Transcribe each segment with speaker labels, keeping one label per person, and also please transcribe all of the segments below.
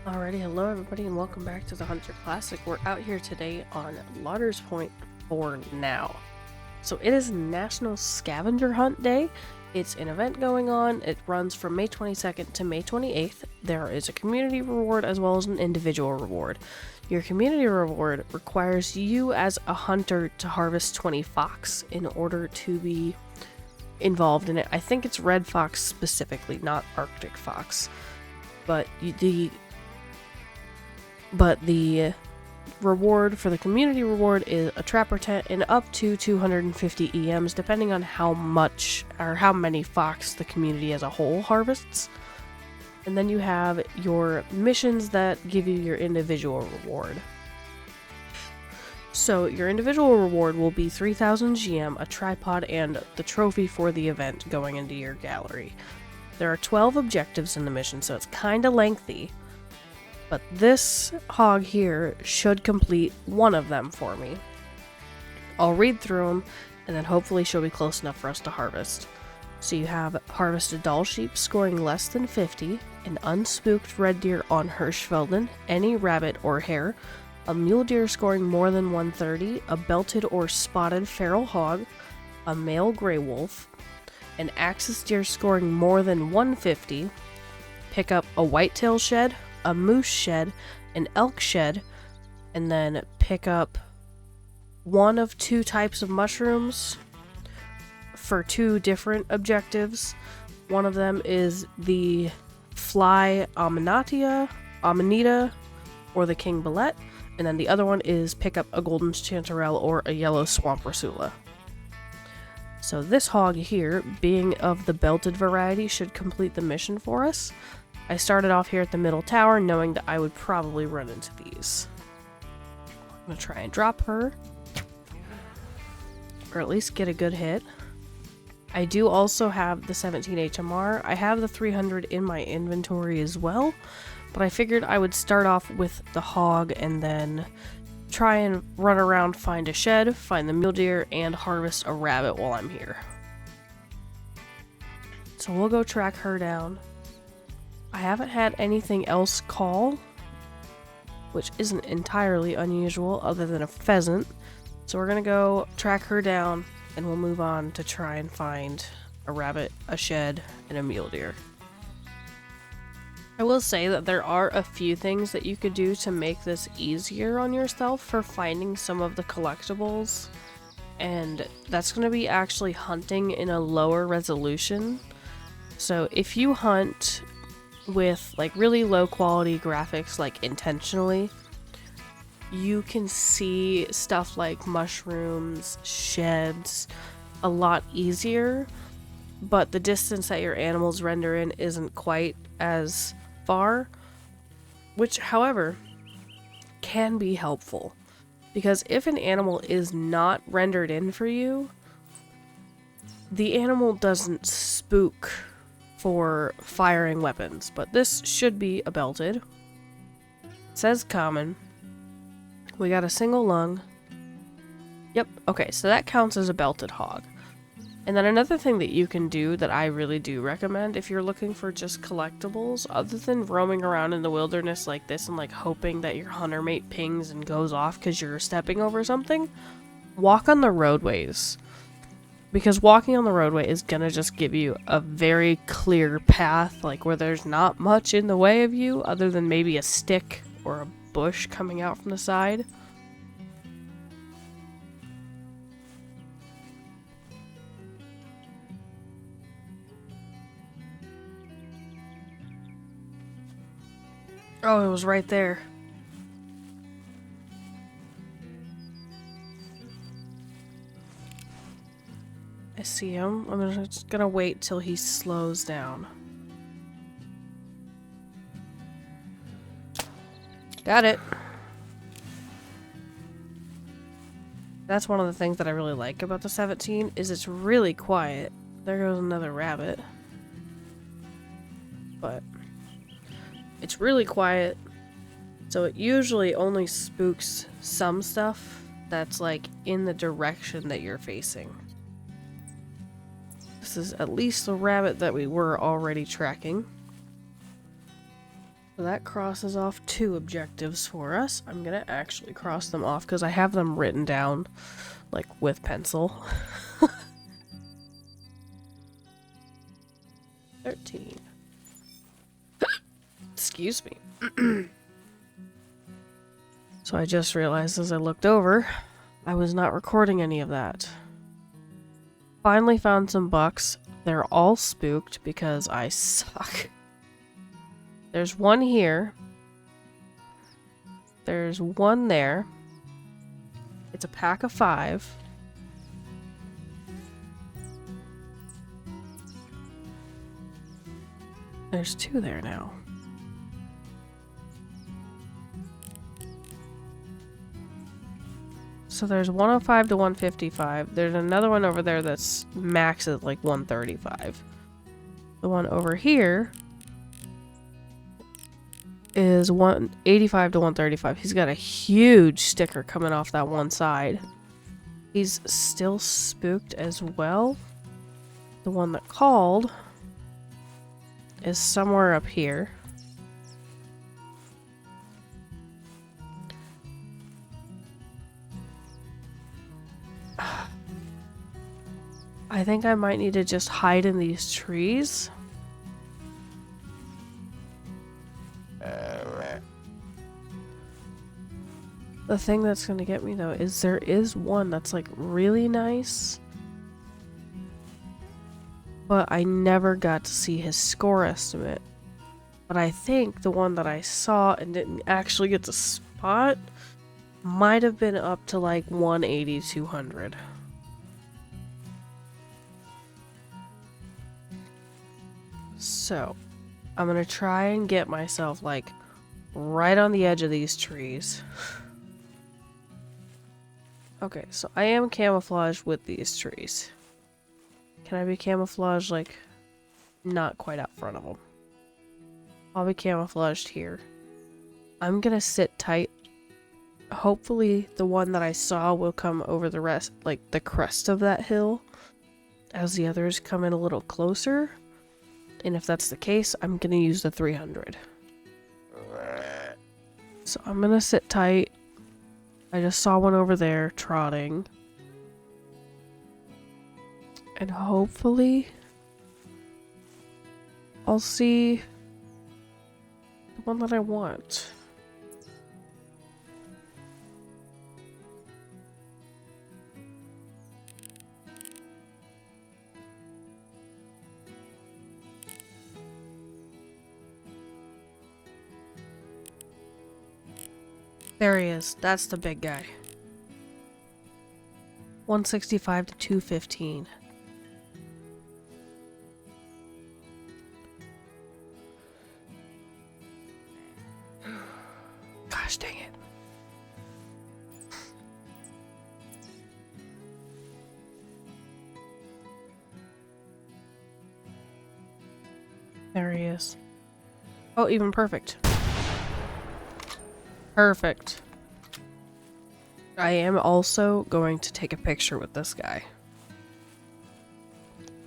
Speaker 1: Alrighty, hello everybody and welcome back to the Hunter Classic. We're out here today on Lauder's Point for now. So it is National Scavenger Hunt Day. It's an event going on. It runs from May 22nd to May 28th. There is a community reward as well as an individual reward. Your community reward requires you as a hunter to harvest 20 fox in order to be involved in it. I think it's red fox specifically, not Arctic fox. But the reward for the community reward is a trapper tent and up to 250 EMs, depending on how much or how many fox the community as a whole harvests. And then you have your missions that give you your individual reward. So your individual reward will be 3000 GM, a tripod, and the trophy for the event going into your gallery. There are 12 objectives in the mission, so it's kind of lengthy. But this hog here should complete one of them for me. I'll read through them, and then hopefully she'll be close enough for us to harvest. So you have harvest a doll sheep scoring less than 50, an unspooked red deer on Hirschfelden, any rabbit or hare, a mule deer scoring more than 130, a belted or spotted feral hog, a male gray wolf, an axis deer scoring more than 150, pick up a whitetail shed, a moose shed, an elk shed, and then pick up one of two types of mushrooms for two different objectives. One of them is the fly amanita, or the king billet, and then the other one is pick up a golden chanterelle or a yellow swamp rasula. So this hog here, being of the belted variety, should complete the mission for us. I started off here at the middle tower knowing that I would probably run into these. I'm going to try and drop her, or at least get a good hit. I do also have the 17 HMR. I have the 300 in my inventory as well, but I figured I would start off with the hog and then try and run around, find a shed, find the mule deer, and harvest a rabbit while I'm here. So we'll go track her down. I haven't had anything else call, which isn't entirely unusual other than a pheasant. So we're going to go track her down and we'll move on to try and find a rabbit, a shed, and a mule deer. I will say that there are a few things that you could do to make this easier on yourself for finding some of the collectibles, and that's going to be actually hunting in a lower resolution. So if you hunt with like really low quality graphics, like intentionally, you can see stuff like mushrooms, sheds a lot easier, but the distance that your animals render in isn't quite as far, which however can be helpful, because if an animal is not rendered in for you, the animal doesn't spook for firing weapons. But this should be a belted. It says common. We got a single lung. Yep, okay, so that counts as a belted hog. And then another thing that you can do that I really do recommend if you're looking for just collectibles, other than roaming around in the wilderness like this and like hoping that your hunter mate pings and goes off because you're stepping over something, walk on the roadways. Because walking on the roadway is gonna just give you a very clear path, like where there's not much in the way of you other than maybe a stick or a bush coming out from the side. Oh, it was right there. I see him. I'm just gonna wait till he slows down. Got it. That's one of the things that I really like about the 17 is it's really quiet. There goes another rabbit. But it's really quiet, so it usually only spooks some stuff that's like in the direction that you're facing. This is at least the rabbit that we were already tracking. So that crosses off 2 objectives for us. I'm gonna actually cross them off because I have them written down, like, with pencil. 13. Excuse me. So I just realized as I looked over, I was not recording any of that. Finally found some bucks. They're all spooked because I suck. There's one here. There's one there. It's a pack of 5. There's 2 there now. So there's 105 to 155. There's another one over there that's max at like 135. The one over here is 185 to 135. He's got a huge sticker coming off that one side. He's still spooked as well. The one that called is somewhere up here. I think I might need to just hide in these trees. The thing that's going to get me though is there is one that's like really nice, but I never got to see his score estimate. But I think the one that I saw and didn't actually get to spot might have been up to like 180, 200. So, I'm gonna try and get myself like right on the edge of these trees. Okay, so I am camouflaged with these trees. Can I be camouflaged like not quite out front of them? I'll be camouflaged here. I'm gonna sit tight. Hopefully the one that I saw will come over the rest, like the crest of that hill, as the others come in a little closer. And if that's the case, I'm gonna use the 300. So I'm gonna sit tight. I just saw one over there trotting. And hopefully I'll see the one that I want. There he is. That's the big guy. 165 to 215. Gosh dang it. There he is. Oh, even perfect. Perfect. I am also going to take a picture with this guy.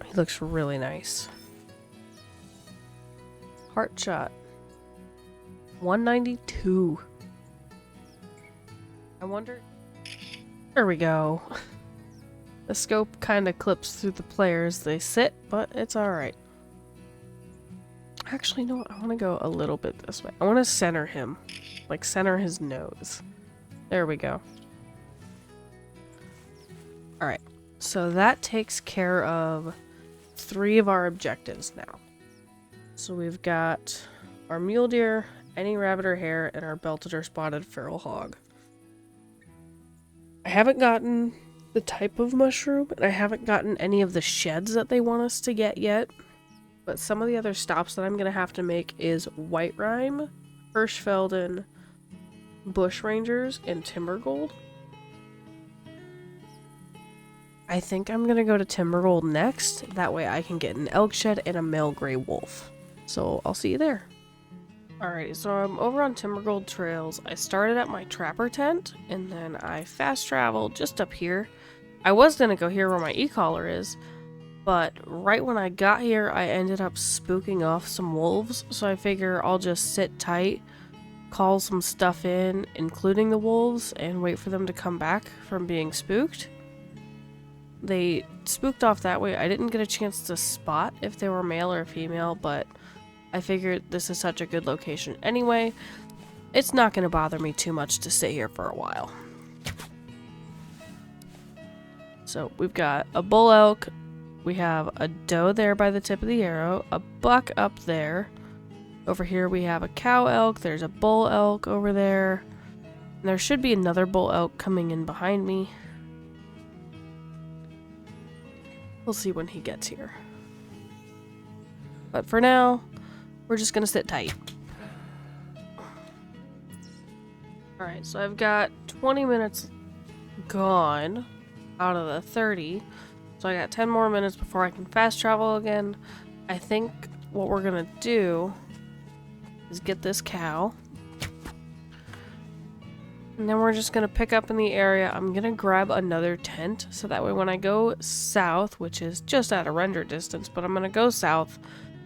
Speaker 1: He looks really nice. Heart shot. 192. I wonder... There we go. The scope kind of clips through the player as they sit, but it's alright. Actually, no, I want to go a little bit this way. I want to center him. Like, center his nose. There we go. Alright, so that takes care of 3 of our objectives now. So we've got our mule deer, any rabbit or hare, and our belted or spotted feral hog. I haven't gotten the type of mushroom, and I haven't gotten any of the sheds that they want us to get yet. But some of the other stops that I'm going to have to make is Whiterime, Hirschfelden, Bushrangers, and Timbergold. I think I'm going to go to Timbergold next. That way I can get an elk shed and a male gray wolf. So I'll see you there. Alright, so I'm over on Timbergold Trails. I started at my trapper tent, and then I fast traveled just up here. I was going to go here where my e-collar is, but But right when I got here, I ended up spooking off some wolves, so I figure I'll just sit tight, call some stuff in, including the wolves, and wait for them to come back from being spooked. They spooked off that way. I didn't get a chance to spot if they were male or female, but I figured this is such a good location anyway. It's not going to bother me too much to stay here for a while. So we've got a bull elk. We have a doe there by the tip of the arrow, a buck up there. Over here we have a cow elk, there's a bull elk over there. And there should be another bull elk coming in behind me. We'll see when he gets here. But for now, we're just gonna sit tight. Alright, so I've got 20 minutes gone out of the 30. So I got 10 more minutes before I can fast travel again. I think what we're gonna do is get this cow. And then we're just gonna pick up in the area. I'm gonna grab another tent so that way when I go south, which is just at a render distance, but I'm gonna go south,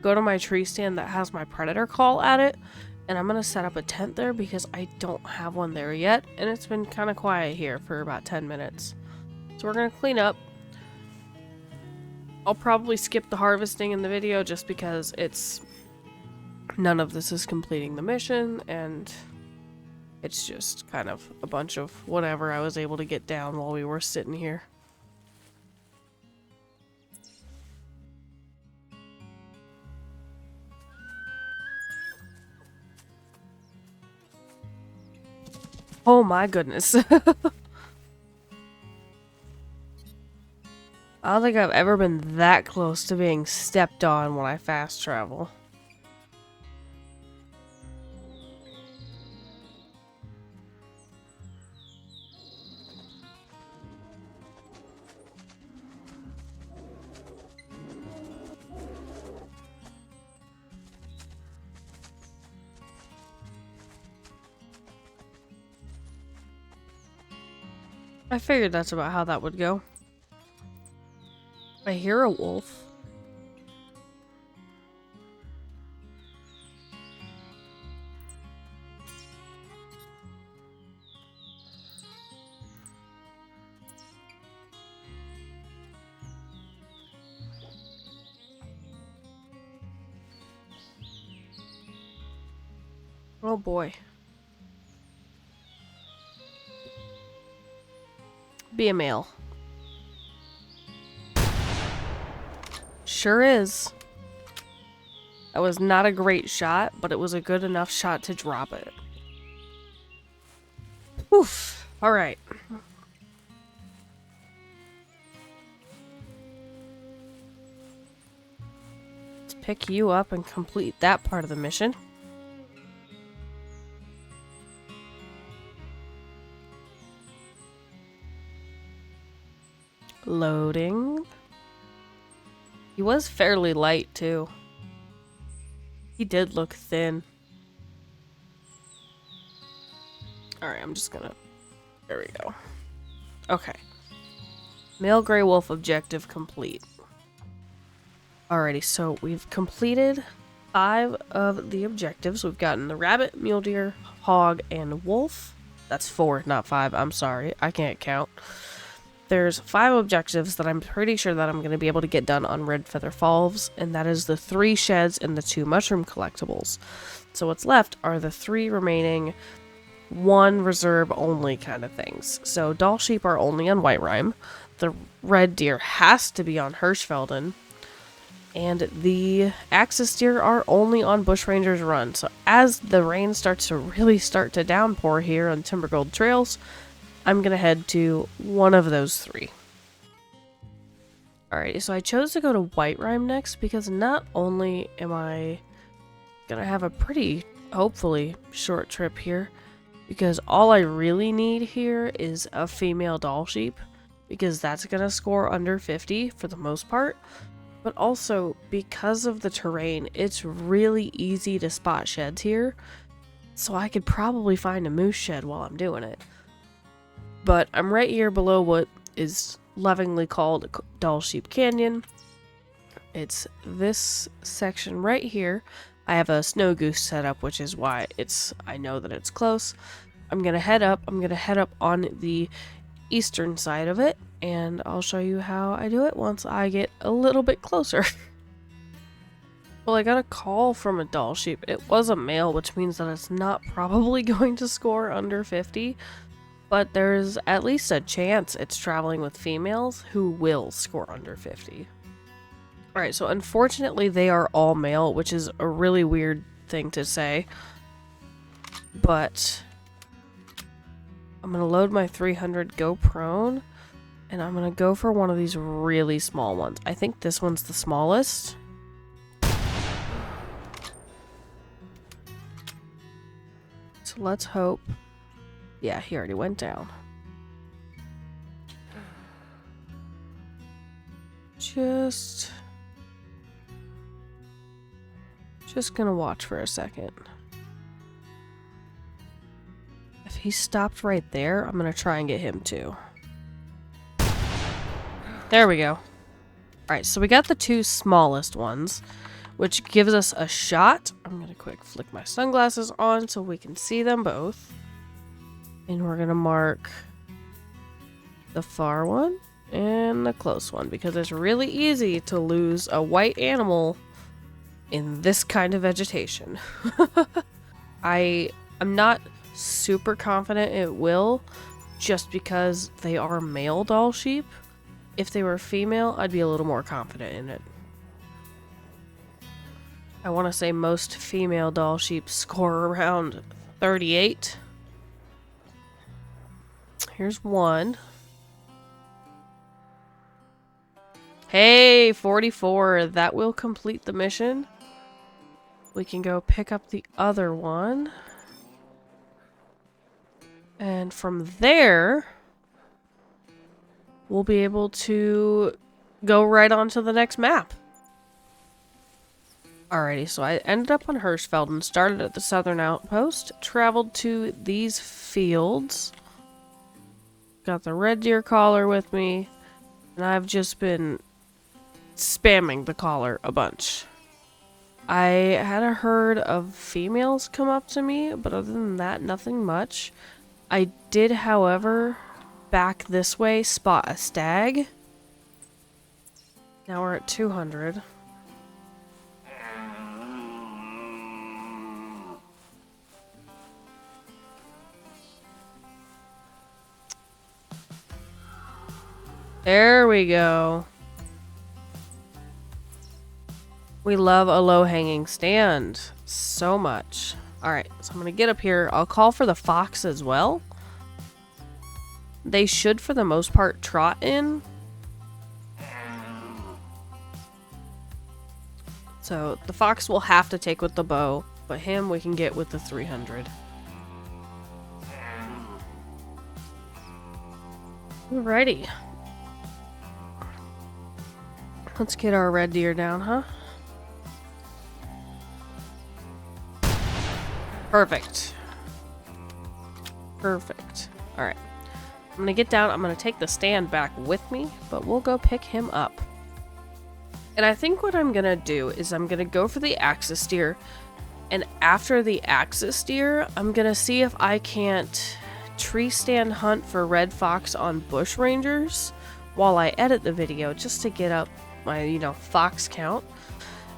Speaker 1: go to my tree stand that has my predator call at it, and I'm gonna set up a tent there because I don't have one there yet, and it's been kind of quiet here for about 10 minutes. So we're gonna clean up. I'll probably skip the harvesting in the video just because none of this is completing the mission, and it's just kind of a bunch of whatever I was able to get down while we were sitting here. Oh my goodness. I don't think I've ever been that close to being stepped on when I fast travel. I figured that's about how that would go. I hear a wolf. Oh boy. Be a male. Sure is. That was not a great shot, but it was a good enough shot to drop it. Oof. Alright. Let's pick you up and complete that part of the mission. Loading. He was fairly light, too. He did look thin. Alright, I'm just gonna... There we go. Okay. Male gray wolf objective complete. Alrighty, so we've completed 5 of the objectives. We've gotten the rabbit, mule deer, hog, and wolf. That's 4, not 5. I'm sorry. I can't count. There's 5 objectives that I'm pretty sure that I'm going to be able to get done on Red Feather Falls, and that is the 3 sheds and the 2 mushroom collectibles. So what's left are the 3 remaining 1 reserve only kind of things. So doll sheep are only on Whiterime, the red deer has to be on Hirschfelden, and the axis deer are only on Bushranger's Run. So as the rain starts to really downpour here on Timbergold trails, I'm going to head to one of those 3. Alrighty, so I chose to go to Whiterime next because not only am I going to have a pretty, hopefully, short trip here, because all I really need here is a female doll sheep, because that's going to score under 50 for the most part, but also because of the terrain, it's really easy to spot sheds here, so I could probably find a moose shed while I'm doing it. But I'm right here below what is lovingly called Doll Sheep Canyon, It's this section right here. I have a snow goose set up, which is why I know that it's close. I'm gonna head up. I'm gonna head up on the eastern side of it, and I'll show you how I do it once I get a little bit closer. Well, I got a call from a doll sheep. It was a male, which means that it's not probably going to score under 50, but there's at least a chance it's traveling with females who will score under 50. Alright, so unfortunately they are all male, which is a really weird thing to say, but I'm going to load my 300, go prone, and I'm going to go for one of these really small ones. I think this one's the smallest. So let's hope. Yeah, he already went down. Just gonna watch for a second. If he stopped right there, I'm gonna try and get him too. There we go. Alright, so we got the two smallest ones, which gives us a shot. I'm gonna quick flick my sunglasses on so we can see them both. And we're gonna mark the far one and the close one, because it's really easy to lose a white animal in this kind of vegetation. I'm not super confident it will, just because they are male doll sheep. If they were female, I'd be a little more confident in it. I want to say most female doll sheep score around 38. Here's one. Hey, 44. That will complete the mission. We can go pick up the other one. And from there, we'll be able to go right on to the next map. Alrighty, so I ended up on Hirschfelden, started at the southern outpost, traveled to these fields, got the red deer collar with me, and I've just been spamming the collar a bunch. I had a herd of females come up to me, but other than that, nothing much. I did, however, back this way, spot a stag. Now we're at 200. There we go. We love a low-hanging stand so much. Alright, so I'm going to get up here. I'll call for the fox as well. They should, for the most part, trot in. So the fox will have to take with the bow, but him we can get with the 300. Alrighty. Let's get our red deer down, huh? Perfect. Perfect. Alright. I'm gonna get down. I'm gonna take the stand back with me, but we'll go pick him up. And I think what I'm gonna do is I'm gonna go for the axis deer. And after the axis deer, I'm gonna see if I can't tree stand hunt for red fox on Bushrangers while I edit the video, just to get up my, fox count.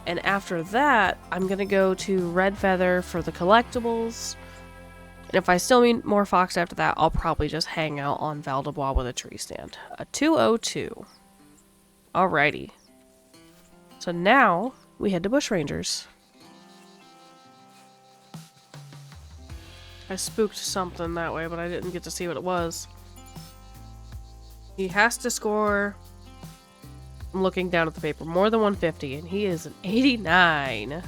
Speaker 1: And after that, I'm going to go to Red Feather for the collectibles. And if I still need more fox after that, I'll probably just hang out on Val de Bois with a tree stand. A 202. Alrighty. So now, we head to Bushrangers. I spooked something that way, but I didn't get to see what it was. He has to score... I'm looking down at the paper. More than 150, and he is an 89. Alright.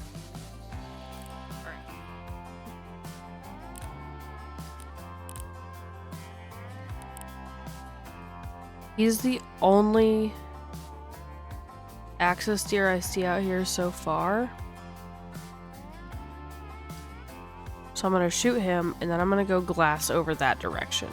Speaker 1: He's the only axis deer I see out here so far. So I'm going to shoot him, and then I'm going to go glass over that direction.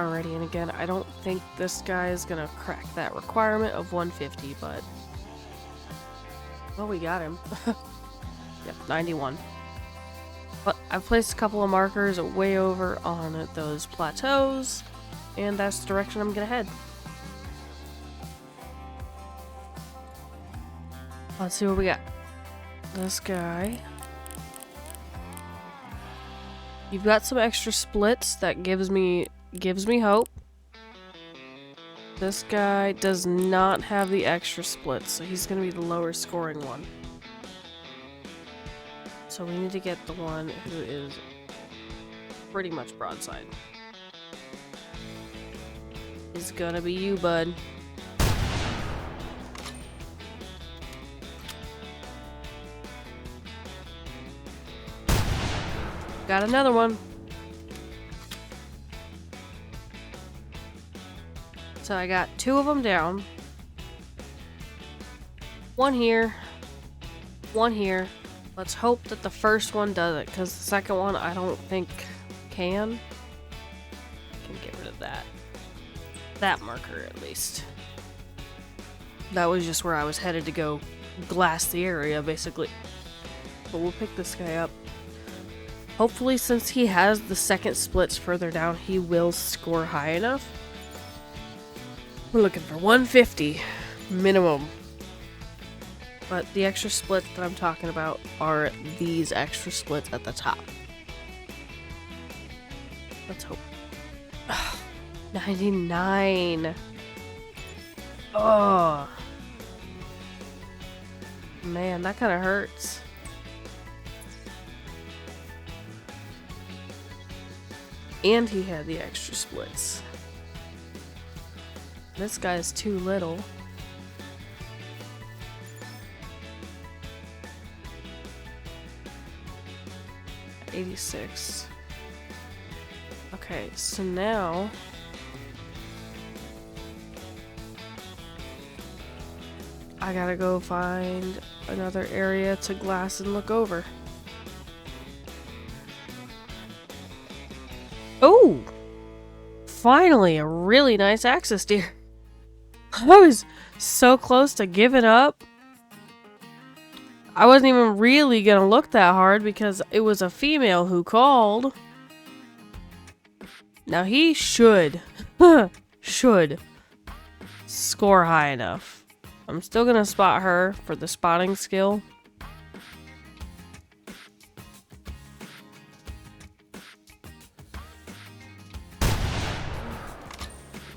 Speaker 1: Alrighty, and again, I don't think this guy is gonna crack that requirement of 150, but... well, we got him. Yep, 91. But I've placed a couple of markers way over on those plateaus, and that's the direction I'm gonna head. Let's see what we got. This guy. You've got some extra splits that gives me hope. This guy does not have the extra splits, so he's gonna be the lower scoring one. So we need to get the one who is pretty much broadside. It's gonna be you, bud. Got another one. So I got 2 of them down. 1 here. 1 here. Let's hope that the first one does it, because the second one I don't think can. Can get rid of that. That marker at least. That was just where I was headed to go glass the area basically. But we'll pick this guy up. Hopefully, since he has the second splits further down, he will score high enough. We're looking for 150 minimum. But the extra splits that I'm talking about are these extra splits at the top. Let's hope. 99. Oh. Man, that kind of hurts. And he had the extra splits. This guy's too little. $86. Okay, so now I gotta go find another area to glass and look over. Oh! Finally, a really nice axis deer. I was so close to giving up. I wasn't even really gonna look that hard because it was a female who called. Now he should score high enough. I'm still gonna spot her for the spotting skill.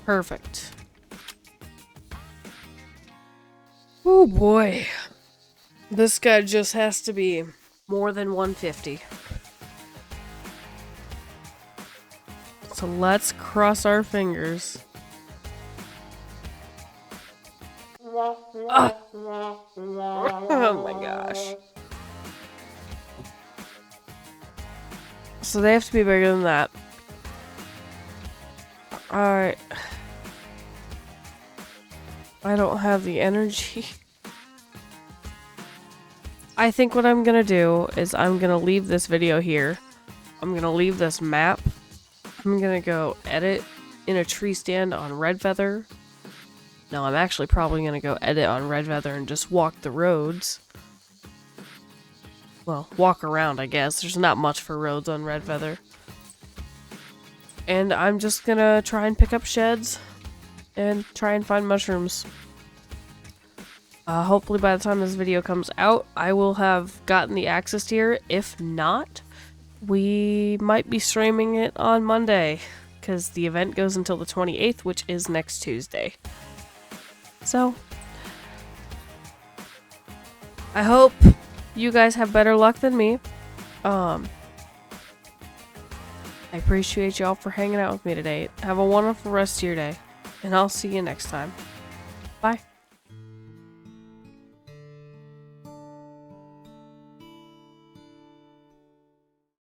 Speaker 1: Perfect. Oh boy. This guy just has to be more than 150. So let's cross our fingers. Oh my gosh. So they have to be bigger than that. Alright. I don't have the energy. I think what I'm gonna do is I'm gonna leave this video here. I'm gonna leave this map. I'm gonna go edit in a tree stand on Red Feather. No, I'm actually probably gonna go edit on Red Feather and just walk the roads. Well, walk around, I guess. There's not much for roads on Red Feather. And I'm just gonna try and pick up sheds and try and find mushrooms. Hopefully by the time this video comes out, I will have gotten the access here. If not, we might be streaming it on Monday, because the event goes until the 28th, which is next Tuesday. So, I hope you guys have better luck than me. I appreciate y'all for hanging out with me today. Have a wonderful rest of your day, and I'll see you next time. Bye.